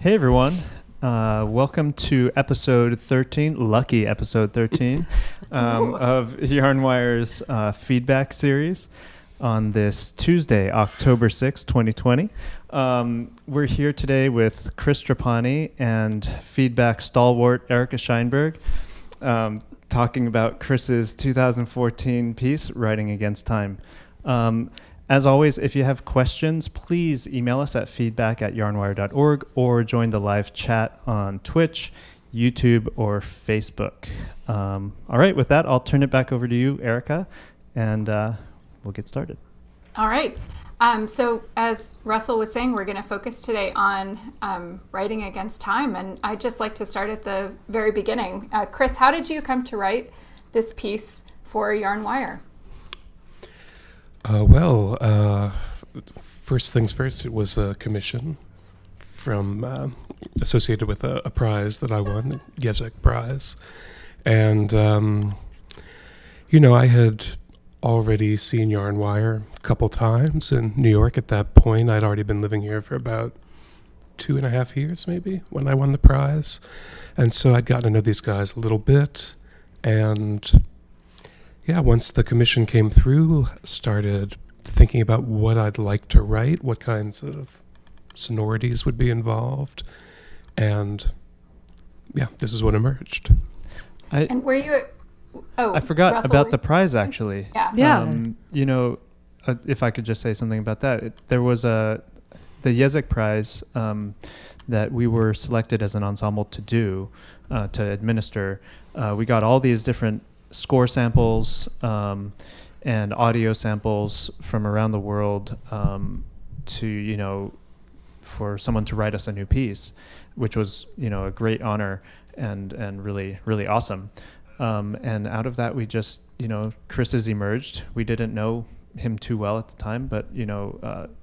Hey everyone, welcome to episode 13, lucky episode 13 of Yarnwire's feedback series on this Tuesday, October 6, 2020. We're here today with Chris Trapani and feedback stalwart Erica Scheinberg, talking about Chris's 2014 piece, Writing Against Time. As always, if you have questions, please email us at feedback@yarnwire.org or join the live chat on Twitch, YouTube, or Facebook. All right, with that, I'll turn it back over to you, Erica, and we'll get started. All right. So as Russell was saying, we're going to focus today on writing against time. And I'd just like to start at the very beginning. Chris, how did you come to write this piece for Yarnwire? First things first, it was a commission from associated with a prize that I won, the Yazak Prize. And, I had already seen Yarnwire a couple times in New York at that point. I'd already been living here for about 2.5 years, maybe, when I won the prize. And so I'd gotten to know these guys a little bit. And once the commission came through, started thinking about what I'd like to write, what kinds of sonorities would be involved. And this is what emerged. And were you... I forgot Russell, about the prize, actually. Yeah. If I could just say something about that. There was the Yazak Prize that we were selected as an ensemble to do, to administer. We got all these different score samples and audio samples from around the world for someone to write us a new piece, which was, a great honor and really, really awesome. And out of that, we just, Chris has emerged. We didn't know him too well at the time, but,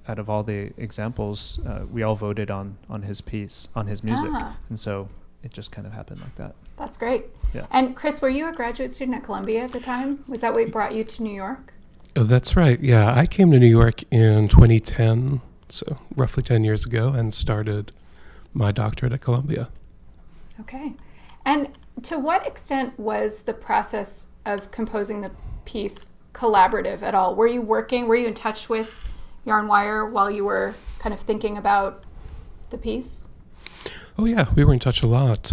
out of all the examples, we all voted on his piece, on his music. And so it just kind of happened like that. That's great. Yeah. And Chris, were you a graduate student at Columbia at the time? Was that what brought you to New York? Oh, that's right. Yeah, I came to New York in 2010, so roughly 10 years ago, and started my doctorate at Columbia. Okay. And to what extent was the process of composing the piece collaborative at all? Were you in touch with Yarnwire while you were kind of thinking about the piece? Oh yeah, we were in touch a lot.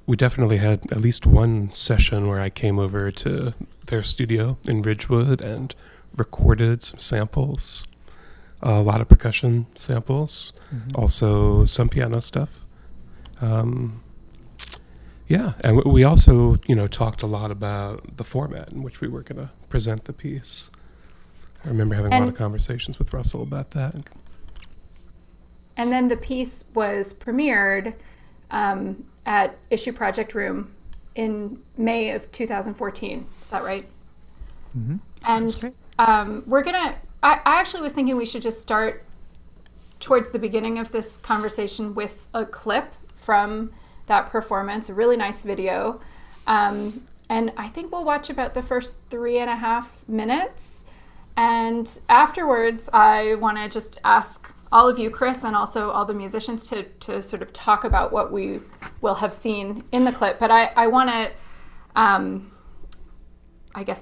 We definitely had at least one session where I came over to their studio in Ridgewood and recorded some samples, a lot of percussion samples, also some piano stuff. And we also, talked a lot about the format in which we were going to present the piece. I remember having a lot of conversations with Russell about that. And then the piece was premiered at Issue Project Room in May of 2014. Is that right? Mm-hmm. And That's great. I actually was thinking we should just start towards the beginning of this conversation with a clip from that performance, a really nice video. And I think we'll watch about the first 3.5 minutes. And afterwards, I want to just ask all of you, Chris, and also all the musicians to sort of talk about what we will have seen in the clip. But I want to,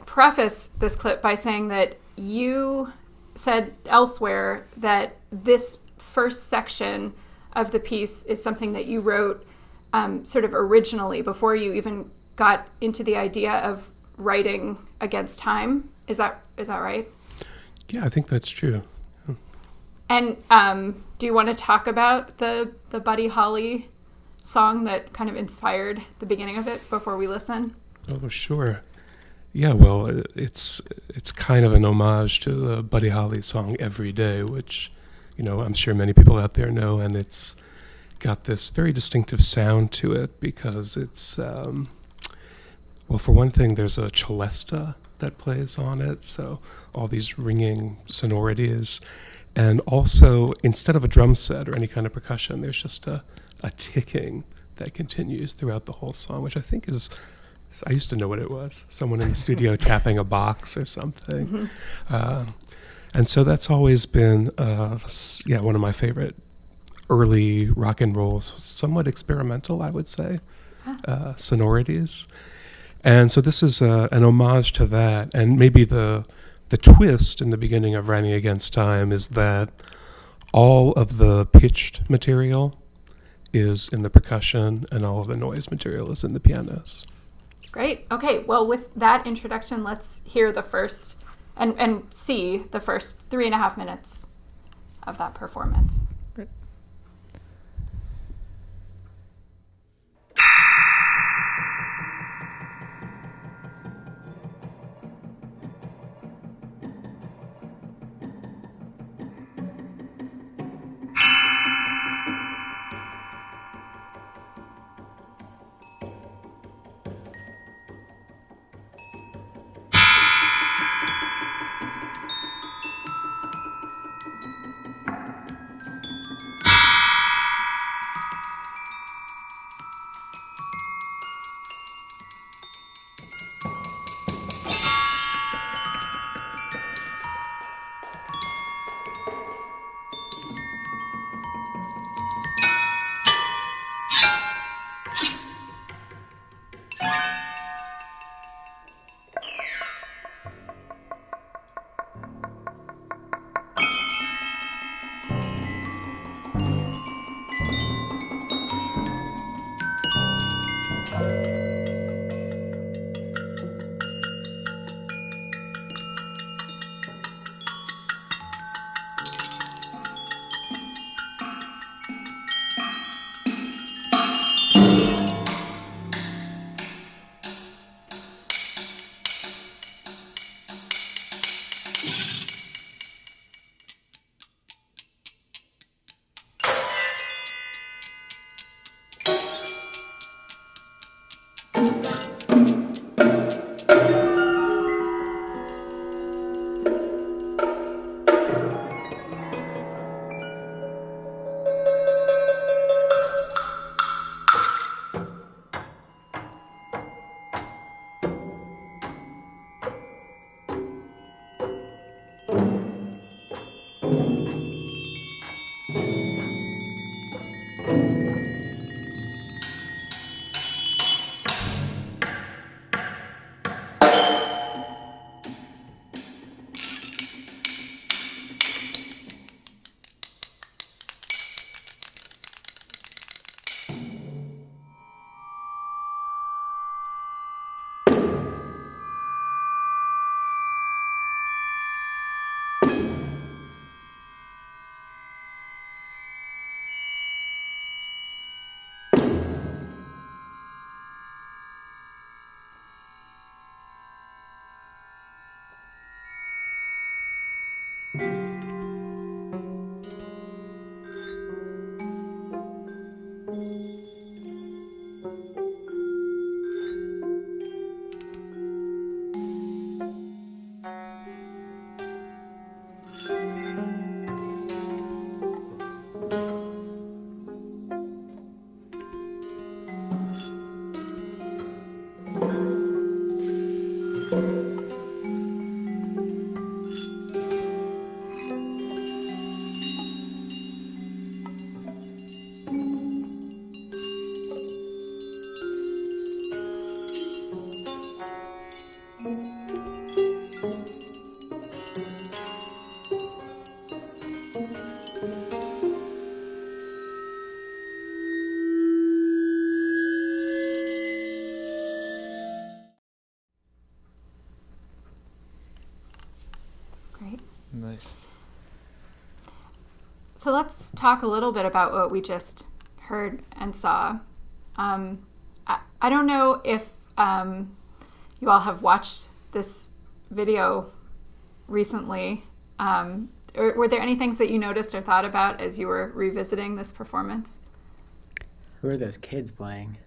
preface this clip by saying that you said elsewhere that this first section of the piece is something that you wrote sort of originally before you even got into the idea of writing against time. Is that right? Yeah, I think that's true. And do you want to talk about the Buddy Holly song that kind of inspired the beginning of it before we listen? Oh, sure. Yeah, well, it's kind of an homage to the Buddy Holly song "Every Day," which, I'm sure many people out there know, and it's got this very distinctive sound to it because it's, well, for one thing, there's a celesta that plays on it, so all these ringing sonorities, and also instead of a drum set or any kind of percussion, there's just a ticking that continues throughout the whole song, which I think is. I used to know what it was. Someone in the studio tapping a box or something. Mm-hmm. And so that's always been, one of my favorite early rock and roll, somewhat experimental, I would say, sonorities. And so this is an homage to that. And maybe the twist in the beginning of Running Against Time is that all of the pitched material is in the percussion and all of the noise material is in the pianos. Great. Okay. Well, with that introduction, let's hear the first and see the first 3.5 minutes of that performance. Great. Nice. So let's talk a little bit about what we just heard and saw. I don't know if you all have watched this video recently. Or were there any things that you noticed or thought about as you were revisiting this performance? Who are those kids playing?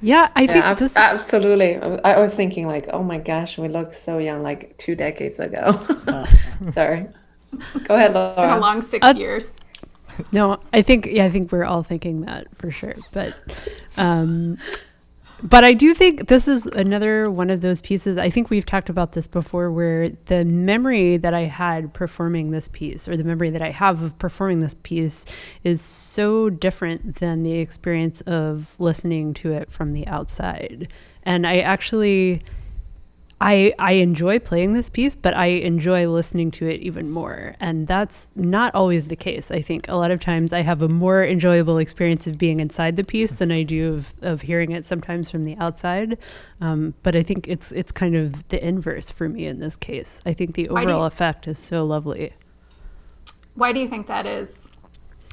Yeah, I think this absolutely. I was thinking like, oh my gosh, we look so young, like 2 decades ago. Sorry. Go ahead, Laura. It's been a long 6 years. No, I think we're all thinking that for sure. But I do think this is another one of those pieces. I think we've talked about this before, where the memory that I had performing this piece, or the memory that I have of performing this piece, is so different than the experience of listening to it from the outside. And I actually, I enjoy playing this piece, but I enjoy listening to it even more. And that's not always the case. I think a lot of times I have a more enjoyable experience of being inside the piece than I do of hearing it sometimes from the outside. But I think it's kind of the inverse for me in this case. I think the overall effect is so lovely. Why do you think that is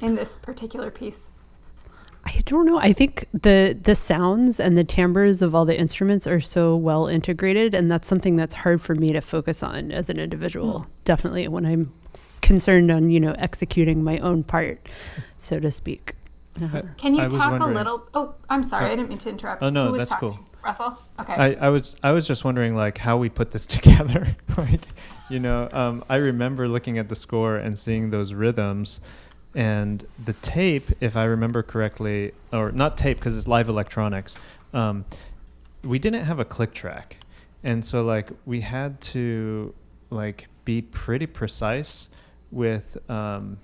in this particular piece? I don't know. I think the sounds and the timbres of all the instruments are so well integrated, and that's something that's hard for me to focus on as an individual. Definitely when I'm concerned on, executing my own part, so to speak. Can you talk a little? Oh, I'm sorry. I didn't mean to interrupt. Oh, no, Who was that's talking? cool. Russell? Okay. I was just wondering like how we put this together. I remember looking at the score and seeing those rhythms. And the tape, if I remember correctly, or not tape because it's live electronics, we didn't have a click track. And so we had to be pretty precise with our,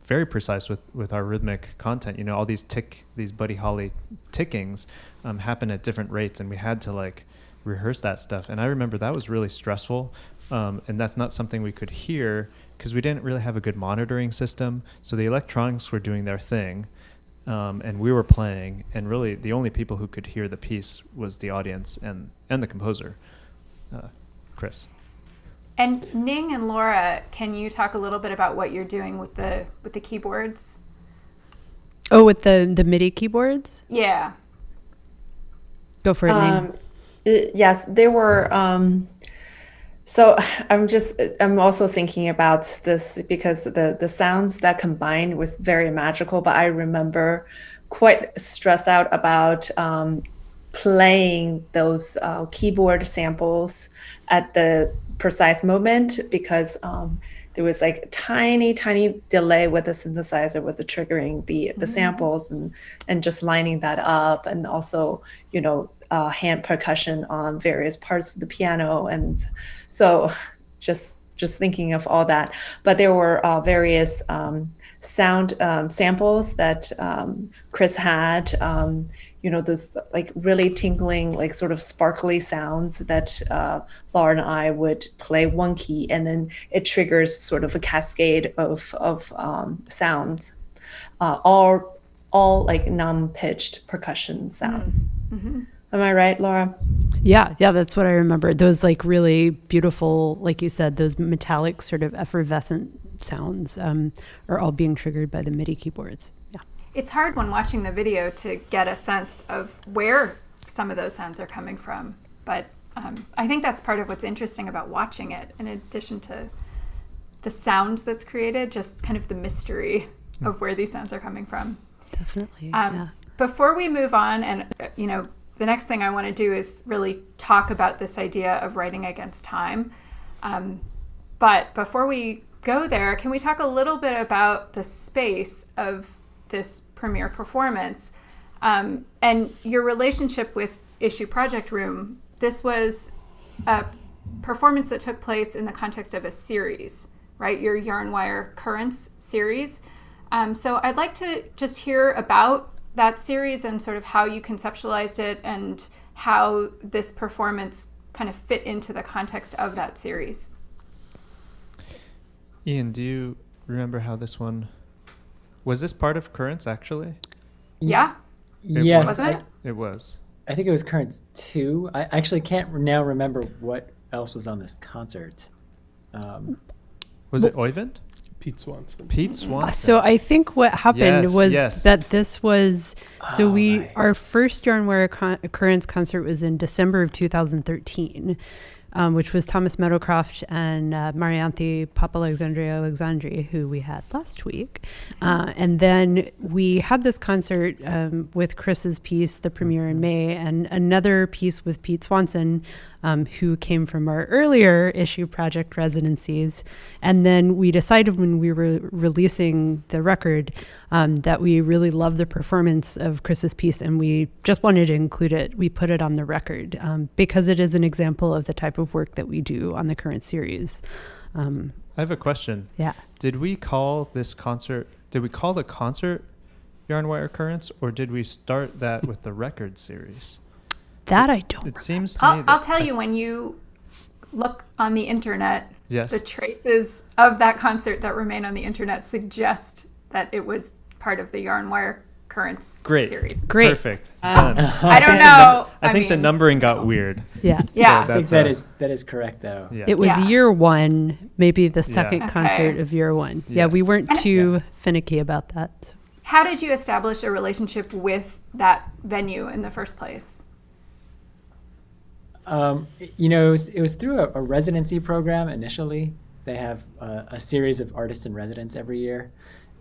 very precise with our rhythmic content. All these Buddy Holly tickings happen at different rates, and we had to rehearse that stuff. And I remember that was really stressful. And that's not something we could hear because we didn't really have a good monitoring system. So the electronics were doing their thing, and we were playing. And really, the only people who could hear the piece was the audience and the composer, Chris. And Ning and Laura, can you talk a little bit about what you're doing with the keyboards? Oh, with the MIDI keyboards? Yeah. Go for it, Ning. Yes, they were. So I'm also thinking about this because the sounds that combined was very magical, but I remember quite stressed out about playing those keyboard samples at the precise moment because there was tiny delay with the synthesizer with the triggering the samples and just lining that up, and also hand percussion on various parts of the piano. And so just thinking of all that. But there were various sound samples that Chris had, those really tinkling, sort of sparkly sounds that Laura and I would play one key, and then it triggers sort of a cascade of sounds, all non-pitched percussion sounds. Mm-hmm. Am I right, Laura? Yeah, that's what I remember. Those really beautiful, like you said, those metallic sort of effervescent sounds are all being triggered by the MIDI keyboards. Yeah. It's hard when watching the video to get a sense of where some of those sounds are coming from. But I think that's part of what's interesting about watching it, in addition to the sound that's created, just kind of the mystery of where these sounds are coming from. Definitely. Yeah. Before we move on, and the next thing I want to do is really talk about this idea of writing against time. But before we go there, can we talk a little bit about the space of this premiere performance and your relationship with Issue Project Room? This was a performance that took place in the context of a series, right? Your Yarnwire Currents series. So I'd like to just hear about that series and sort of how you conceptualized it and how this performance kind of fit into the context of that series. Ian, do you remember how this one was? This part of Currents actually? Yeah. Yes. Wasn't it? It was. I think it was Currents 2. I actually can't now remember what else was on this concert. Was it Oyvind? Pete Swanson. Pete Swanson. So I think what happened was that this was right. Our first Yarnwire Occurrence concert was in December of 2013, which was Thomas Meadowcroft and Marianthi Papalexandria, who we had last week. And then we had this concert with Chris's piece, the premiere in May, and another piece with Pete Swanson, who came from our earlier issue project residencies. And then we decided when we were releasing the record that we really loved the performance of Chris's piece, and we just wanted to include it. We put it on the record because it is an example of the type of work that we do on the current series. I have a question. Yeah. Did we call the concert Yarnwire Currents, or did we start that with the record series? That I don't. It seems to me I'll tell you, when you look on the internet, Yes. the traces of that concert that remain on the internet suggest that it was part of the Yarnwire Currents series. Great. Perfect. Done. I don't know. I think the numbering got weird. Yeah. Yeah. I think that is correct, though. Yeah. It was Yeah. year one, maybe the second Okay. concert of year one. Yeah, we Yes. weren't too finicky about that. How did you establish a relationship with that venue in the first place? It was through a residency program initially. They have a series of artists in residence every year.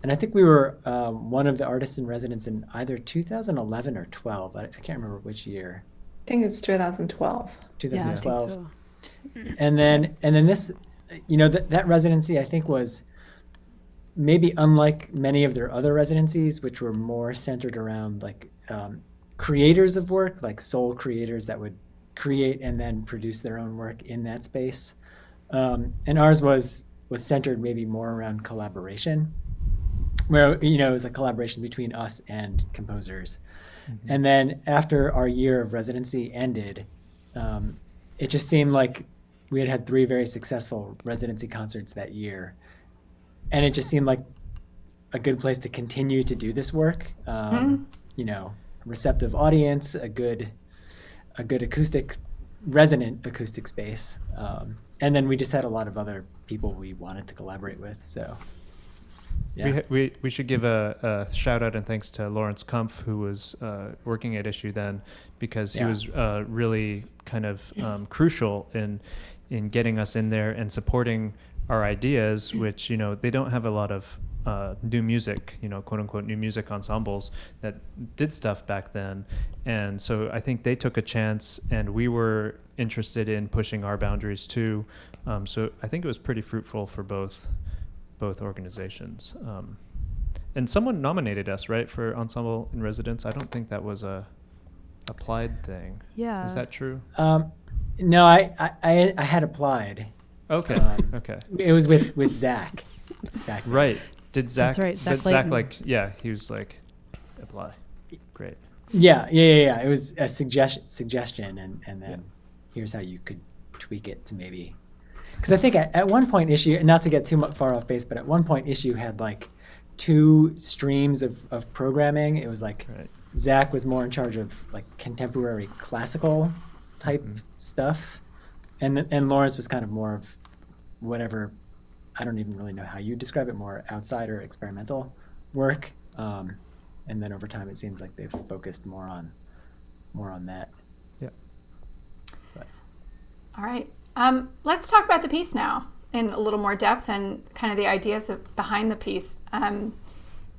And I think we were one of the artists in residence in either 2011 or 12. I can't remember which year. I think it's 2012. 2012. Yeah, I think so. And then this, that residency I think was maybe unlike many of their other residencies, which were more centered around like creators of work, like sole creators that would create and then produce their own work in that space. And ours was centered maybe more around collaboration, where it was a collaboration between us and composers. Mm-hmm. And then after our year of residency ended, it just seemed like we had 3 very successful residency concerts that year, and it just seemed like a good place to continue to do this work. A receptive audience, a good resonant acoustic space. And then we just had a lot of other people we wanted to collaborate with. So, yeah. We should give a shout out and thanks to Lawrence Kumpf, who was working at Issue then, because he was really kind of crucial in getting us in there and supporting our ideas, which, they don't have a lot of new music, quote unquote new music ensembles that did stuff back then. And so I think they took a chance, and we were interested in pushing our boundaries too. So I think it was pretty fruitful for both organizations. And someone nominated us, right, for Ensemble in Residence. I don't think that was a applied thing. Yeah. Is that true? No, I had applied. Okay. Okay. It was with Zach back then. Right. Did Zach? That's right, Zach But Zach, Layton. he was like, apply. Great. Yeah. It was a suggestion, and then here's how you could tweak it to maybe. Because I think at one point Issue, not to get too far off base, but at one point Issue had like 2 streams of programming. It was like Zach was more in charge of like contemporary classical type stuff, and Lawrence was kind of more of whatever. I don't even really know how you describe it, more outsider experimental work. And then over time, it seems like they've focused more on that. Yeah. But. All right. Let's talk about the piece now in a little more depth and kind of the ideas behind the piece.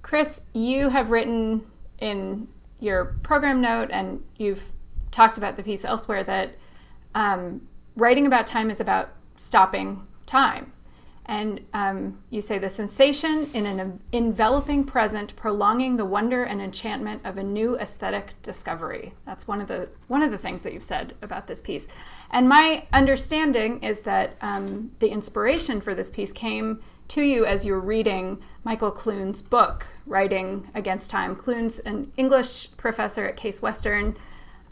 Chris, you have written in your program note, and you've talked about the piece elsewhere, that writing about time is about stopping time. And you say the sensation in an enveloping present, prolonging the wonder and enchantment of a new aesthetic discovery. That's one of the things that you've said about this piece. And my understanding is that the inspiration for this piece came to you as you were reading Michael Clune's book, Writing Against Time. Clune's an English professor at Case Western,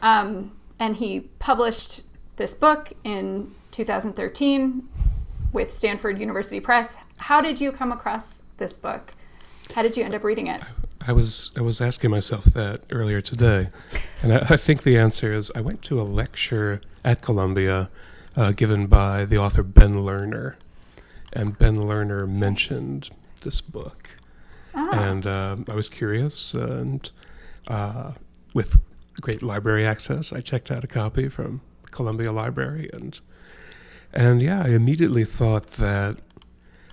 and he published this book in 2013 with Stanford University Press. How did you come across this book? How did you end up reading it? I was asking myself that earlier today, and I think the answer is I went to a lecture at Columbia given by the author Ben Lerner, and Ben Lerner mentioned this book, and I was curious, and with great library access, I checked out a copy from Columbia Library, and yeah, I immediately thought that,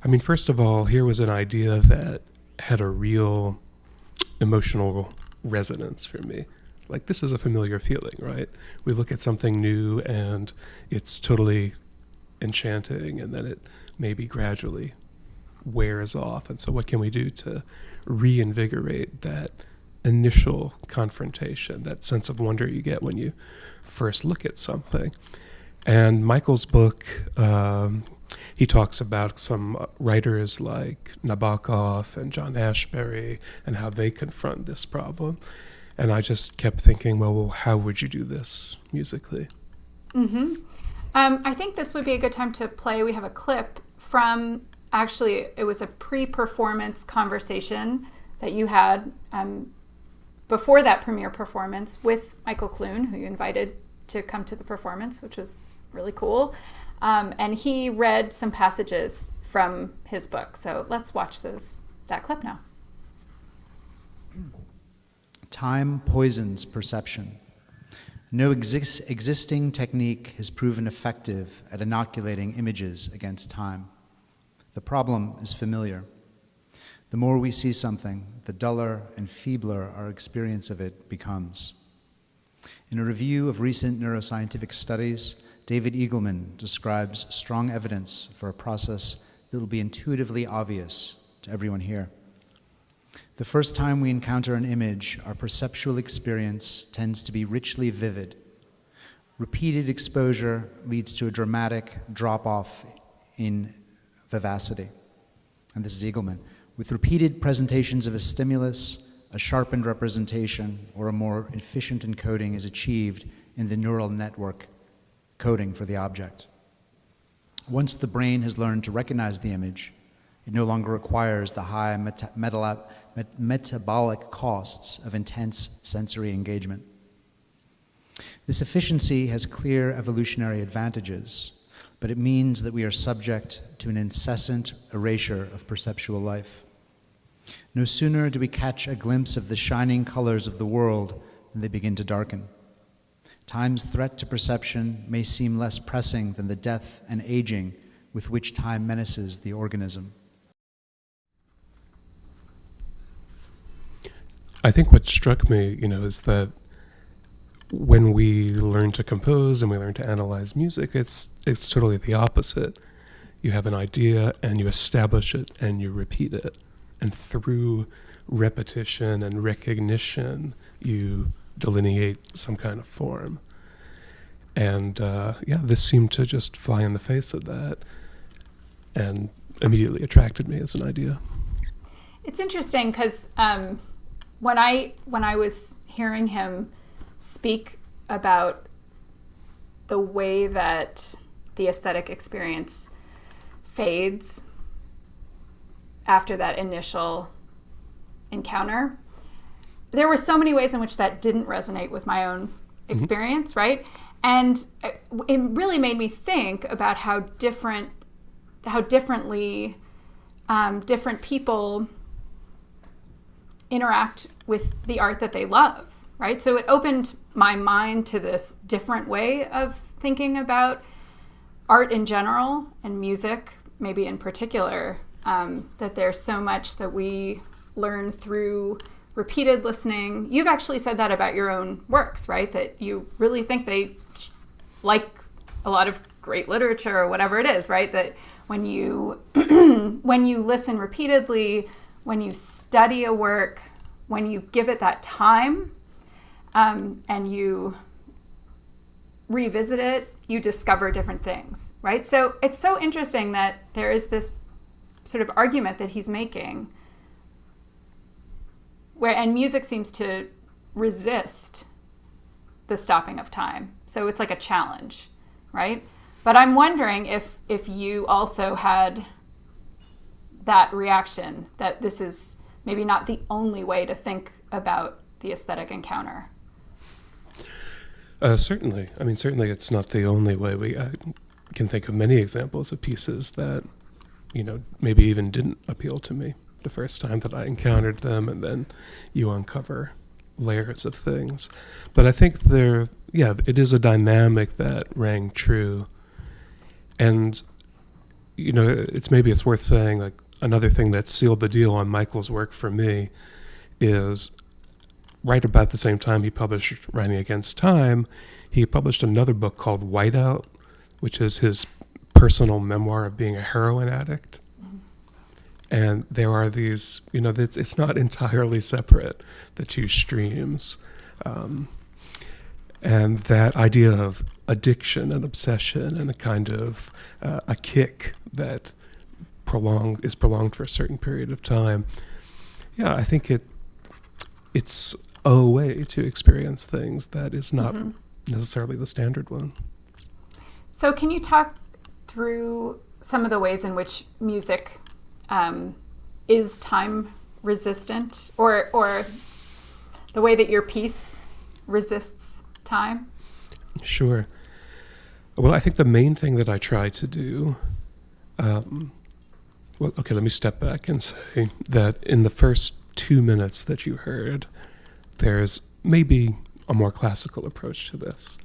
I mean, first of all, here was an idea that had a real emotional resonance for me. Like, this is a familiar feeling, right? We look at something new and it's totally enchanting, and then it maybe gradually wears off. And so what can we do to reinvigorate that initial confrontation, that sense of wonder you get when you first look at something? And Michael's book, he talks about some writers like Nabokov and John Ashbery and how they confront this problem. And I just kept thinking, well, how would you do this musically? Mm-hmm. I think this would be a good time to play. We have a clip from, actually, it was a pre-performance conversation that you had before that premiere performance with Michael Clune, who you invited to come to the performance, which was really cool. And he read some passages from his book. So let's watch that clip now. Time poisons perception. No existing technique has proven effective at inoculating images against time. The problem is familiar. The more we see something, the duller and feebler our experience of it becomes. In a review of recent neuroscientific studies, David Eagleman describes strong evidence for a process that will be intuitively obvious to everyone here. The first time we encounter an image, our perceptual experience tends to be richly vivid. Repeated exposure leads to a dramatic drop-off in vivacity. And this is Eagleman. With repeated presentations of a stimulus, a sharpened representation or a more efficient encoding is achieved in the neural network coding for the object. Once the brain has learned to recognize the image, it no longer requires the high metabolic costs of intense sensory engagement. This efficiency has clear evolutionary advantages, but it means that we are subject to an incessant erasure of perceptual life. No sooner do we catch a glimpse of the shining colors of the world than they begin to darken. Time's threat to perception may seem less pressing than the death and aging with which time menaces the organism. I think what struck me, is that when we learn to compose and we learn to analyze music, it's totally the opposite. You have an idea and you establish it and you repeat it. And through repetition and recognition, you delineate some kind of form. And this seemed to just fly in the face of that and immediately attracted me as an idea. It's interesting because when I was hearing him speak about the way that the aesthetic experience fades after that initial encounter, there were so many ways in which that didn't resonate with my own experience, right? And it really made me think about how differently different people interact with the art that they love, right? So it opened my mind to this different way of thinking about art in general and music, maybe in particular, that there's so much that we learn through repeated listening. You've actually said that about your own works, right? That you really think they like a lot of great literature or whatever it is, right? That when you when you listen repeatedly, when you study a work, when you give it that time, and you revisit it, you discover different things, right? So it's so interesting that there is this sort of argument that he's making and music seems to resist the stopping of time. So it's like a challenge, right? But I'm wondering if you also had that reaction, that this is maybe not the only way to think about the aesthetic encounter. Certainly. I mean, certainly it's not the only way. We can think of many examples of pieces that, maybe even didn't appeal to me the first time that I encountered them, and then you uncover layers of things. But I think it is a dynamic that rang true. And, it's worth saying, like, another thing that sealed the deal on Michael's work for me is right about the same time he published Writing Against Time, he published another book called Whiteout, which is his personal memoir of being a heroin addict. And there are these, it's not entirely separate, the two streams. And that idea of addiction and obsession and a kind of a kick that is prolonged for a certain period of time. Yeah, I think it's a way to experience things that is not necessarily the standard one. So can you talk through some of the ways in which music is time resistant, or the way that your piece resists time? Sure. Well, I think the main thing that I try to do, let me step back and say that in the first 2 minutes that you heard, there's maybe a more classical approach to this,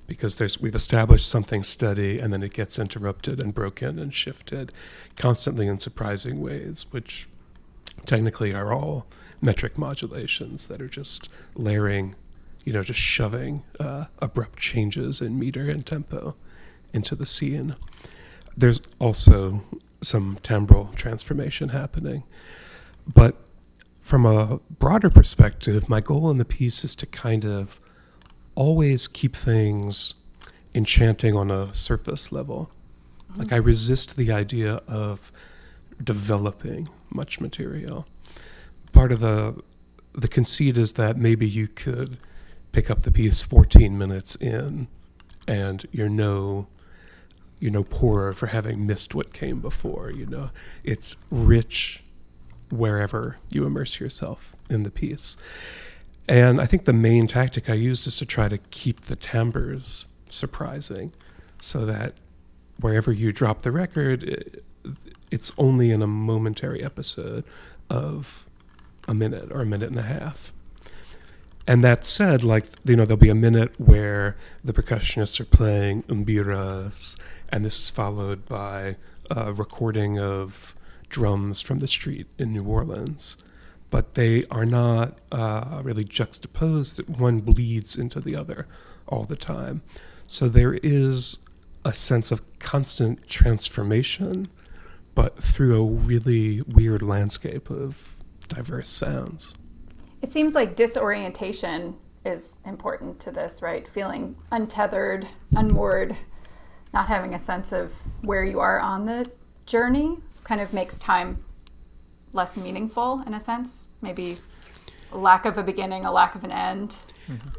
because we've established something steady, and then it gets interrupted and broken and shifted constantly in surprising ways, which technically are all metric modulations that are just layering, just shoving abrupt changes in meter and tempo into the scene. There's also some timbral transformation happening. But from a broader perspective, my goal in the piece is to kind of always keep things enchanting on a surface level. Like, I resist the idea of developing much material. Part of the conceit is that maybe you could pick up the piece 14 minutes in, and you're no poorer for having missed what came before. It's rich wherever you immerse yourself in the piece. And I think the main tactic I used is to try to keep the timbres surprising, so that wherever you drop the record, it's only in a momentary episode of a minute or a minute and a half. And that said, there'll be a minute where the percussionists are playing umbiras, and this is followed by a recording of drums from the street in New Orleans. But they are not really juxtaposed. One bleeds into the other all the time. So there is a sense of constant transformation, but through a really weird landscape of diverse sounds. It seems like disorientation is important to this, right? Feeling untethered, unmoored, not having a sense of where you are on the journey kind of makes time less meaningful in a sense. Maybe a lack of a beginning, a lack of an end.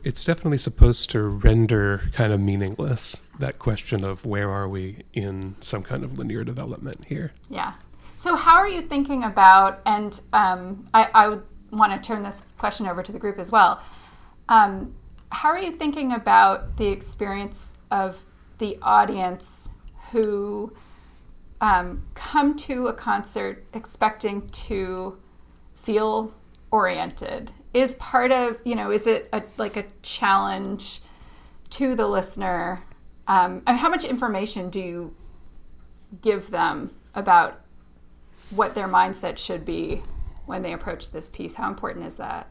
It's definitely supposed to render kind of meaningless that question of where are we in some kind of linear development here. Yeah. So how are you thinking about, and I would want to turn this question over to the group as well. How are you thinking about the experience of the audience who come to a concert expecting to feel oriented? Is part of, is it like a challenge to the listener? And how much information do you give them about what their mindset should be when they approach this piece? How important is that?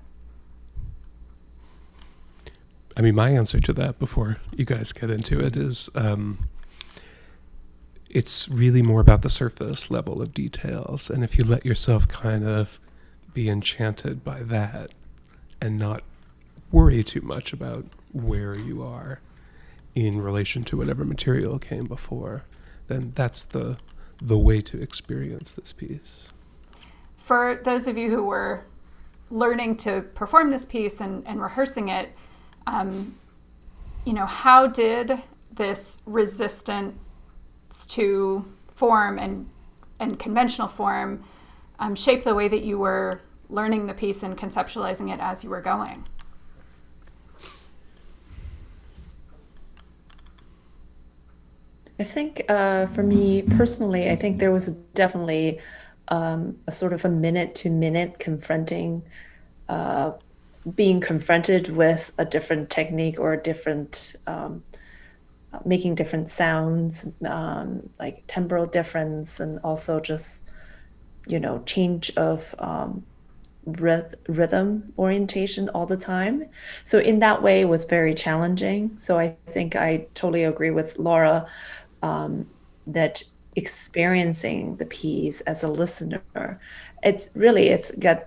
I mean, my answer to that before you guys get into it is it's really more about the surface level of details. And if you let yourself kind of be enchanted by that and not worry too much about where you are in relation to whatever material came before, then that's the way to experience this piece. For those of you who were learning to perform this piece and rehearsing it, how did this resistance to form and conventional form shape the way that you were learning the piece and conceptualizing it as you were going? I think for me personally, I think there was definitely a sort of a minute-to-minute being confronted with a different technique or a different, making different sounds, like timbral difference, and also just, change of rhythm orientation all the time. So in that way, it was very challenging. So I think I totally agree with Laura that experiencing the piece as a listener, it's got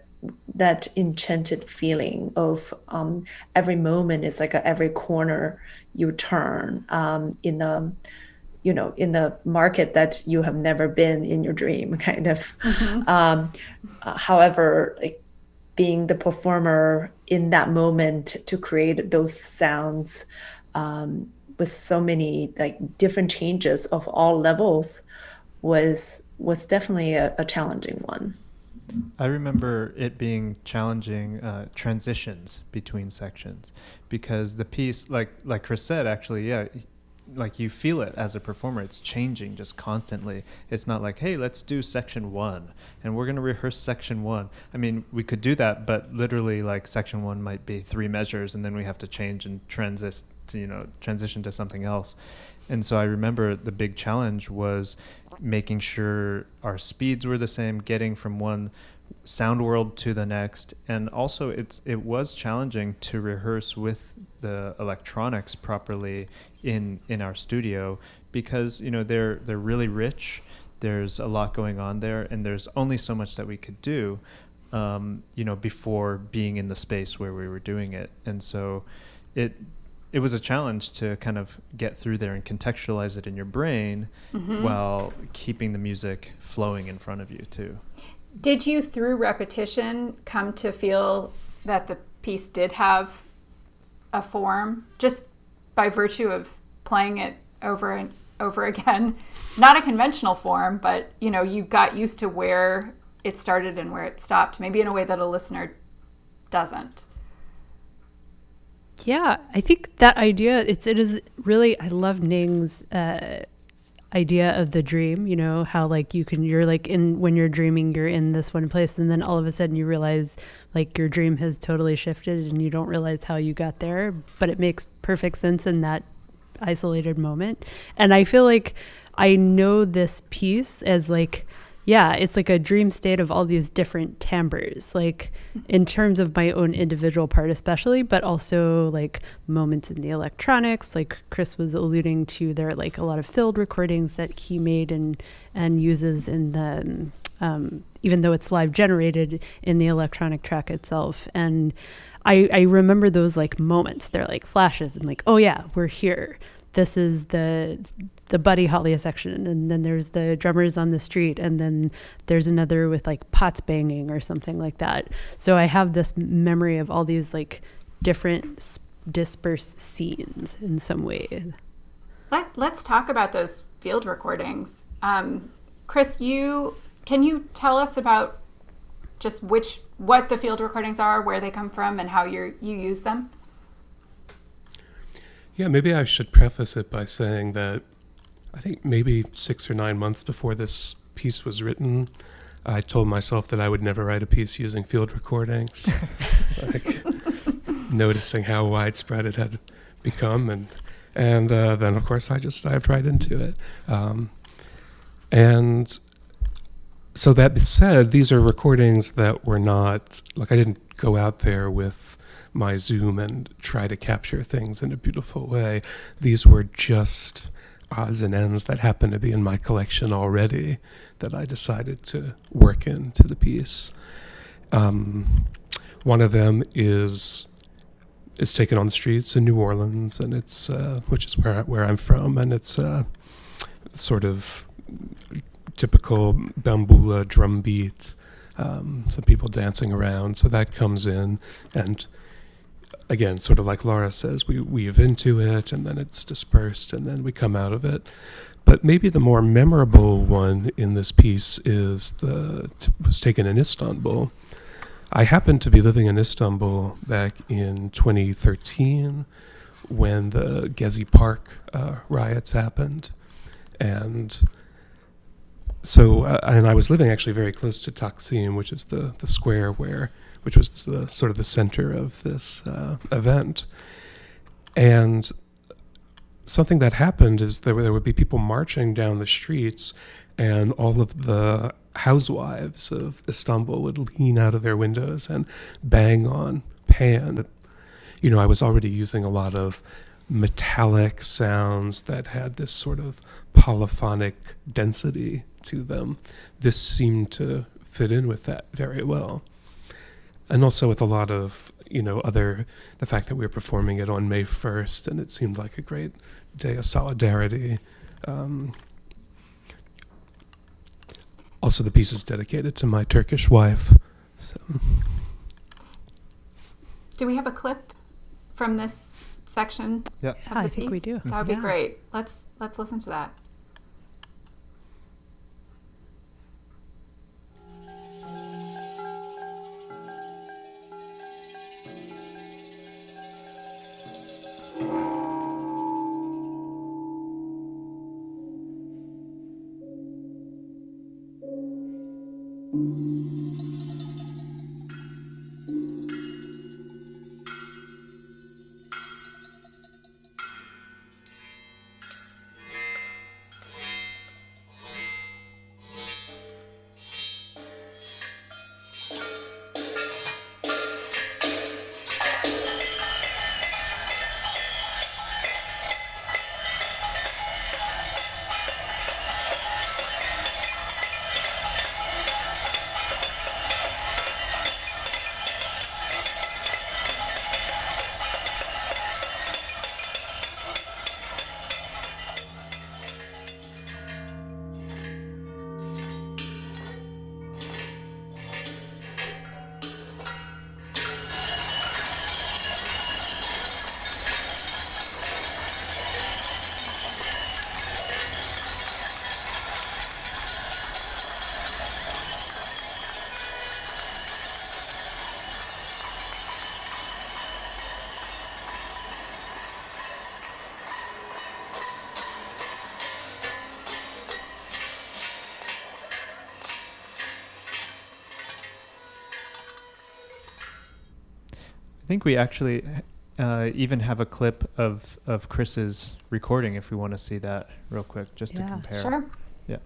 that enchanted feeling of every moment. It's like every corner you turn in the in the market that you have never been in your dream, kind of. However, like being the performer in that moment to create those sounds with so many like different changes of all levels was definitely a challenging one. I remember it being challenging transitions between sections, because the piece, like Chris said, actually, yeah, like you feel it as a performer. It's changing just constantly. It's not like, hey, let's do section 1 and we're going to rehearse section 1. I mean, we could do that, but literally like section 1 might be 3 measures and then we have to change and transition to something else. And so I remember the big challenge was making sure our speeds were the same, getting from one sound world to the next. And also it was challenging to rehearse with the electronics properly in our studio, because they're really rich. There's a lot going on there, and there's only so much that we could do before being in the space where we were doing it. And so it was a challenge to kind of get through there and contextualize it in your brain while keeping the music flowing in front of you too. Did you, through repetition, come to feel that the piece did have a form, just by virtue of playing it over and over again? Not a conventional form, but you got used to where it started and where it stopped, maybe in a way that a listener doesn't. Yeah, I think that idea, it is really, I love Ning's idea of the dream, how like you're like when you're dreaming, you're in this one place, and then all of a sudden you realize like your dream has totally shifted and you don't realize how you got there, but it makes perfect sense in that isolated moment. And I feel like I know this piece as like, yeah, it's like a dream state of all these different timbres, like in terms of my own individual part especially, but also like moments in the electronics, like Chris was alluding to. There are like a lot of field recordings that he made and uses in the, even though it's live generated in the electronic track itself. And I remember those like moments. They're like flashes and like, oh yeah, we're here. This is the Buddy Holly section, and then there's the drummers on the street, and then there's another with like pots banging or something like that. So I have this memory of all these like different dispersed scenes in some way. Let's talk about those field recordings. Chris, can you tell us about just what the field recordings are, where they come from, and how you use them? Yeah, maybe I should preface it by saying that I think maybe 6 or 9 months before this piece was written, I told myself that I would never write a piece using field recordings, like noticing how widespread it had become. And then, of course, I just dived right into it. And so that said, these are recordings that were not, like I didn't go out there with my Zoom and try to capture things in a beautiful way. These were just odds and ends that happened to be in my collection already that I decided to work into the piece. One of them is taken on the streets in New Orleans, and it's which is where I'm from, and it's sort of typical bambula drum beat, some people dancing around. So that comes in, and again, sort of like Laura says, we weave into it, and then it's dispersed, and then we come out of it. But maybe the more memorable one in this piece was taken in Istanbul. I happened to be living in Istanbul back in 2013 when the Gezi Park riots happened. And so, and I was living actually very close to Taksim, which is the square which was the sort of the center of this event. And something that happened is there would be people marching down the streets, and all of the housewives of Istanbul would lean out of their windows and bang on pan. You know, I was already using a lot of metallic sounds that had this sort of polyphonic density to them. This seemed to fit in with that very well. And also with a lot of, the fact that we were performing it on May 1st, and it seemed like a great day of solidarity. Also, the piece is dedicated to my Turkish wife. So. Do we have a clip from this section? Yeah, of the I think we piece? do. That would be Yeah. great. Let's listen to that. I think we actually even have a clip of Chris's recording if we want to see that real quick, just to Yeah. compare. Sure. Yeah.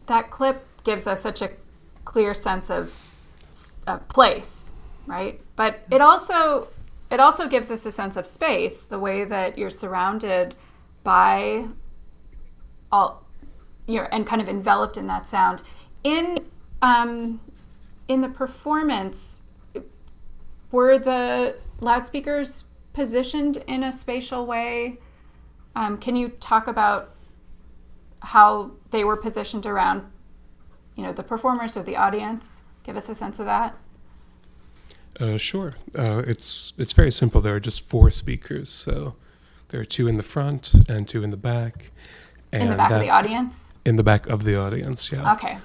That clip gives us such a clear sense of place, right? But it also gives us a sense of space, the way that you're surrounded by and kind of enveloped in that sound. In the performance, were the loudspeakers positioned in a spatial way? Can you talk about how they were positioned around, the performers or the audience? Give us a sense of that. Sure. It's very simple. There are just 4 speakers, so there are 2 in the front and 2 in the back. And In the back of the audience? In the back of the audience, yeah. Okay.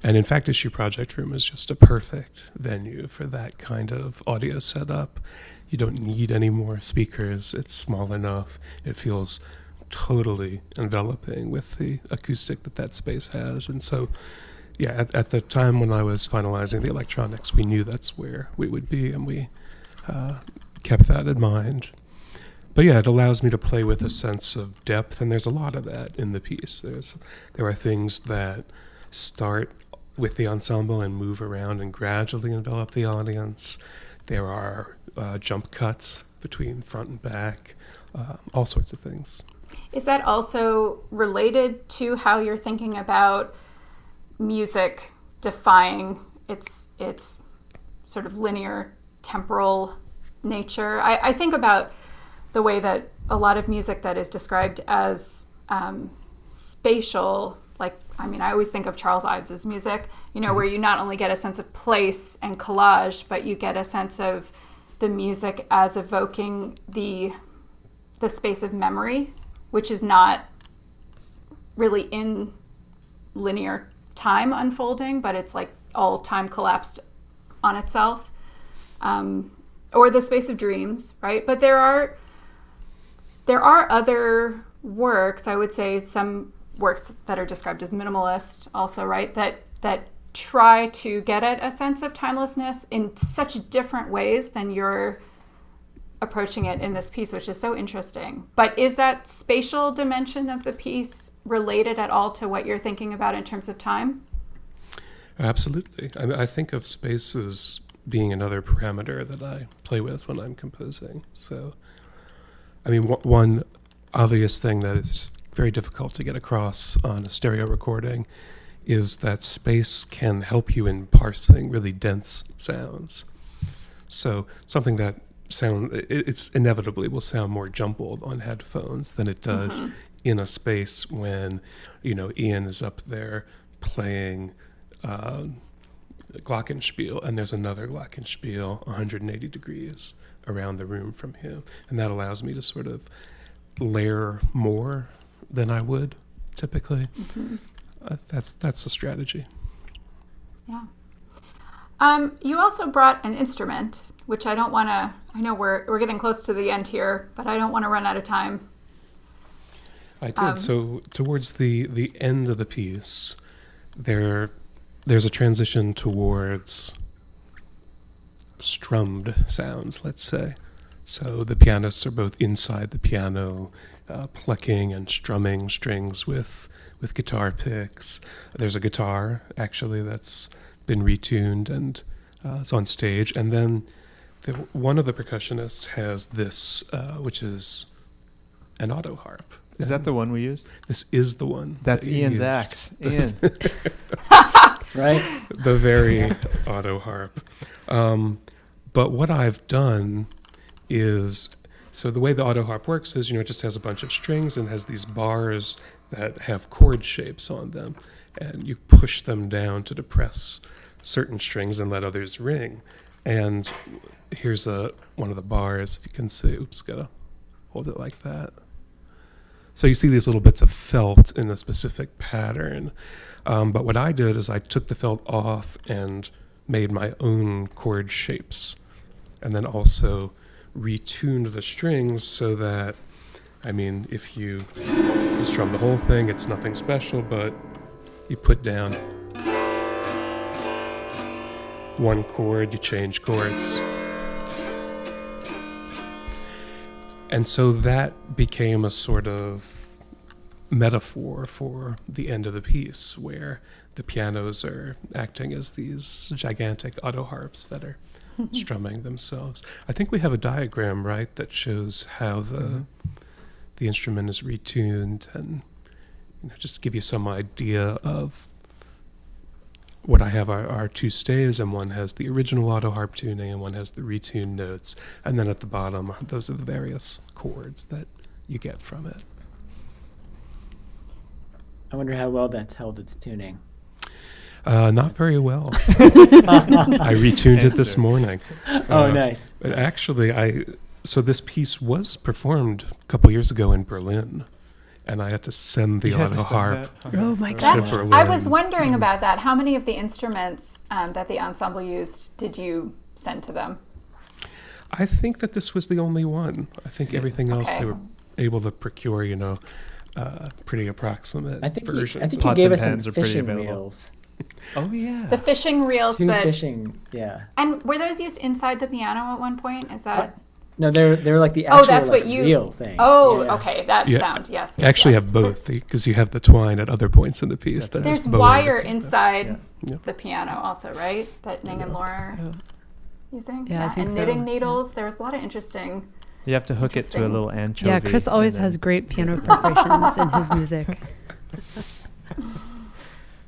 And in fact, Issue Project Room is just a perfect venue for that kind of audio setup. You don't need any more speakers. It's small enough. It feels totally enveloping with the acoustic that space has. And so, yeah, at the time when I was finalizing the electronics, we knew that's where we would be, and we kept that in mind. But yeah, it allows me to play with a sense of depth, and there's a lot of that in the piece. There are things that start with the ensemble and move around and gradually envelop the audience. There are jump cuts between front and back, all sorts of things. Is that also related to how you're thinking about music defying its sort of linear temporal nature? I think about the way that a lot of music that is described as spatial, like, I mean, I always think of Charles Ives's music, where you not only get a sense of place and collage, but you get a sense of the music as evoking the space of memory, which is not really in linear time unfolding, but it's like all time collapsed on itself, or the space of dreams, right? But there are other works, I would say some works that are described as minimalist also, right, that try to get at a sense of timelessness in such different ways than you're approaching it in this piece, which is so interesting. But is that spatial dimension of the piece related at all to what you're thinking about in terms of time? Absolutely. I think of space as being another parameter that I play with when I'm composing. So, I mean, one obvious thing that is very difficult to get across on a stereo recording is that space can help you in parsing really dense sounds. So something that it's inevitably will sound more jumbled on headphones than it does in a space when, Ian is up there playing glockenspiel, and there's another glockenspiel 180 degrees around the room from him. And that allows me to sort of layer more than I would typically. That's the strategy. Yeah. You also brought an instrument, which I don't want to, I know we're getting close to the end here, but I don't want to run out of time. I did. So towards the end of the piece, there's a transition towards strummed sounds, let's say. So the pianists are both inside the piano, plucking and strumming strings with guitar picks. There's a guitar, actually, that's been retuned and is on stage. And then one of the percussionists has this, which is an Autoharp. Is that the one we used? This is the one. That's that you Ian's used. axe. Ian. Right? The very Autoharp. But what I've done is, so the way the Autoharp works is, it just has a bunch of strings and has these bars that have chord shapes on them. And you push them down to depress certain strings and let others ring. And here's one of the bars, if you can see. Oops, gotta hold it like that. So you see these little bits of felt in a specific pattern. But what I did is I took the felt off and made my own chord shapes, and then also retuned the strings so that, if you strum the whole thing, it's nothing special, but you put down one chord, you change chords. And so that became a sort of metaphor for the end of the piece, where the pianos are acting as these gigantic Autoharps that are strumming themselves. I think we have a diagram, right, that shows how the instrument is retuned, and just to give you some idea of what I have are two staves, and one has the original Autoharp tuning and one has the retuned notes, and then at the bottom those are the various chords that you get from it. I wonder how well that's held its tuning. Not very well. I retuned it this morning. Oh, nice. But actually, so this piece was performed a couple years ago in Berlin, and I had to send the Autoharp. Oh my to God. Berlin. I was wondering about that. How many of the instruments that the ensemble used did you send to them? I think that this was the only one. I think everything else they were able to procure, pretty approximate versions. I think you Pots gave and us some pans are pretty fishing available. reels. Oh, yeah. The fishing reels Two that... fishing, yeah. And were those used inside the piano at one point? Is that... No, they're like the actual that's what you... real thing. Oh, Yeah. okay. That Yeah. sound, yes. You actually have both, because you have the twine at other points in the piece. that There's is bowing wire with it. inside Yeah. the piano also, right? That Ning and Laura are using? Yeah, I think and so. knitting needles. There was a lot of interesting... You have to hook it to a Interesting. little anchovy. Yeah, Chris always has great piano preparations in his music.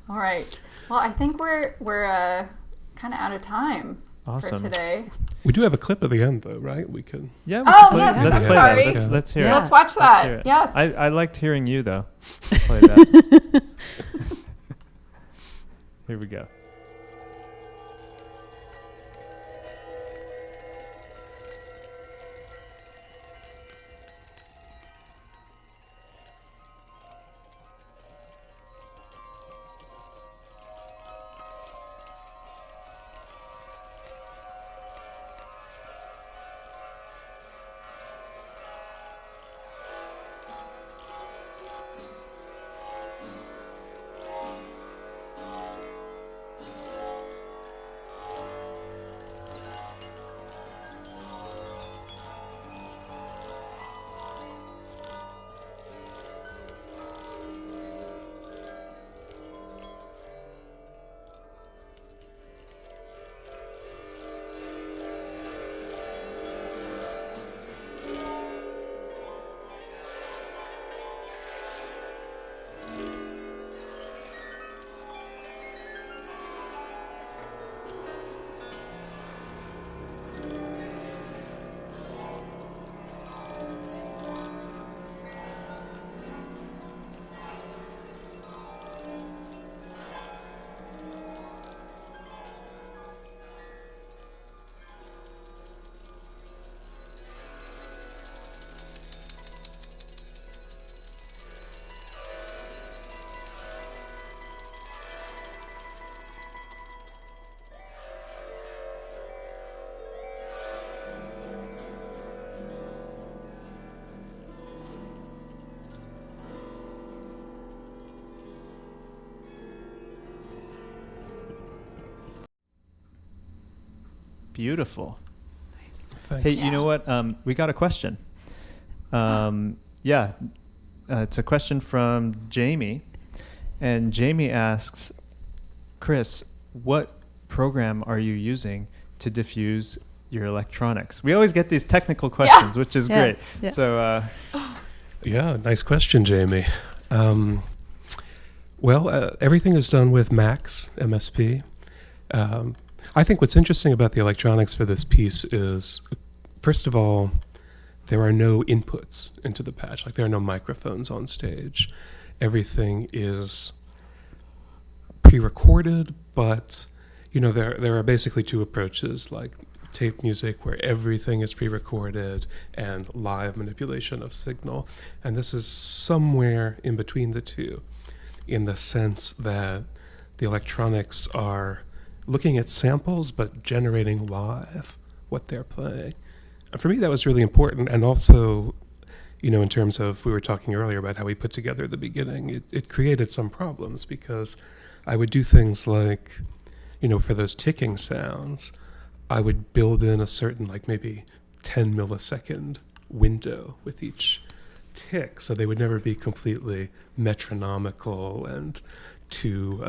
All right. Well, I think we're kind of out of time Awesome. for today. We do have a clip at the end, though, right? We can. Yeah. We Oh, can play, yes, let's play sorry. that. Let's hear Yeah. it. Let's watch Let's that. hear it. Yes. I liked hearing you though. Play that. Here we go. Beautiful. Thanks. Hey, you know what? We got a question. It's a question from Jamie. And Jamie asks, Chris, what program are you using to diffuse your electronics? We always get these technical questions, which is great. Yeah. So, Yeah, nice question, Jamie. Everything is done with Max MSP. I think what's interesting about the electronics for this piece is, first of all, there are no inputs into the patch. Like, there are no microphones on stage. Everything is pre-recorded, but there are basically two approaches, like tape music, where everything is pre-recorded, and live manipulation of signal. And this is somewhere in between the two, in the sense that the electronics are looking at samples but generating live what they're playing. And for me, that was really important. And also, in terms of, we were talking earlier about how we put together the beginning, it created some problems, because I would do things like, for those ticking sounds, I would build in a certain, like, maybe 10 millisecond window with each tick, so they would never be completely metronomical and to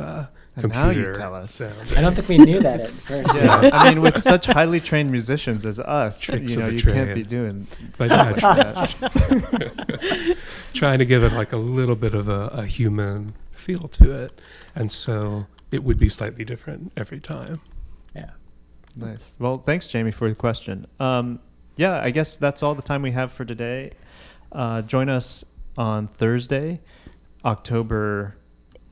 and now computer you tell us. sound. I don't think we knew that at first. yeah, I mean, with such highly trained musicians as us, Tricks of the you trade. can't be doing But trying to give it like a little bit of a human feel to it, and so it would be slightly different every time. Yeah. Nice. Well, thanks, Jamie, for the question. I guess that's all the time we have for today. Join us on Thursday, October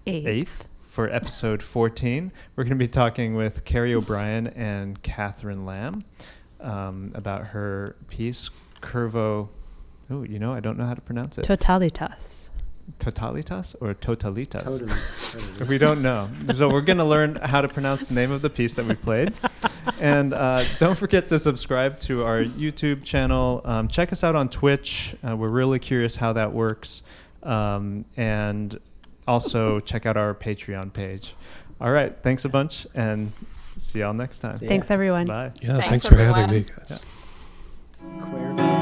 8th, for episode 14. We're going to be talking with Carrie O'Brien and Catherine Lamb about her piece, Curvo. Oh, I don't know how to pronounce it. Totalitas. Totalitas or Totalitas? Totally. We don't know. So we're going to learn how to pronounce the name of the piece that we played. And don't forget to subscribe to our YouTube channel. Check us out on Twitch. We're really curious how that works. And also check out our Patreon page. All right. Thanks a bunch, and see y'all next time. See ya. Thanks, everyone. Bye. Yeah, Thanks, thanks for having everyone. me, guys. Queer.